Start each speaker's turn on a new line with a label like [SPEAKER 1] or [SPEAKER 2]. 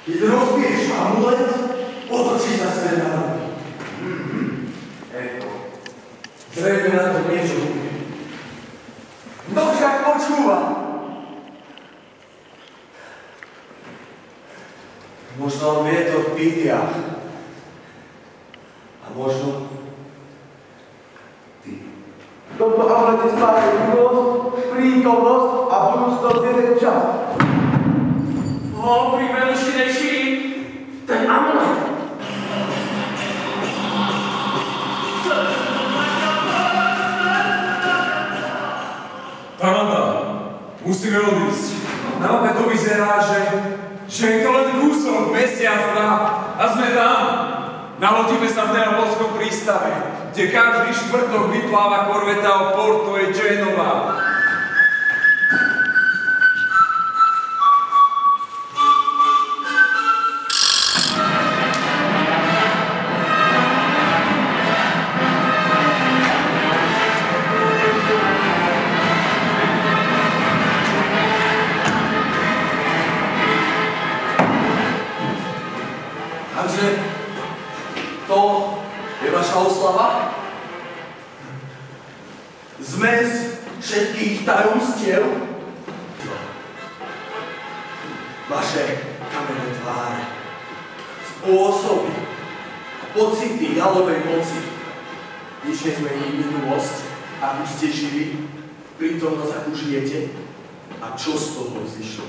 [SPEAKER 1] Keď rozbiješ amulet, otočí sa svet na ruky.
[SPEAKER 2] Eto.
[SPEAKER 1] Zrejme na to niečo bude. Kto však počúva? Možno on vie to v pítiach. A možno ty.
[SPEAKER 3] V tomto amulete spávajú minulosť, prítomnosť a budúcnosť v jeden čas.
[SPEAKER 2] Pri veľšinejší ten amulet.
[SPEAKER 4] Paranda, musíme odísť.
[SPEAKER 1] Na to vyzerá, že
[SPEAKER 4] Je to len kúsok mesiaca a sme tam. Nalodíme sa v Neapolskom prístave, kde každý štvrtok vypláva korveta o Porto e Genova.
[SPEAKER 1] Takže to je vaša oslava? Zmes všetkých tajomstiev? Vaše kamenné tváre, spôsoby, pocity jalovej moci. Nič nezmení minulosť, akú ste žili, prítomnosť, akú žijete a čo z toho zišlo.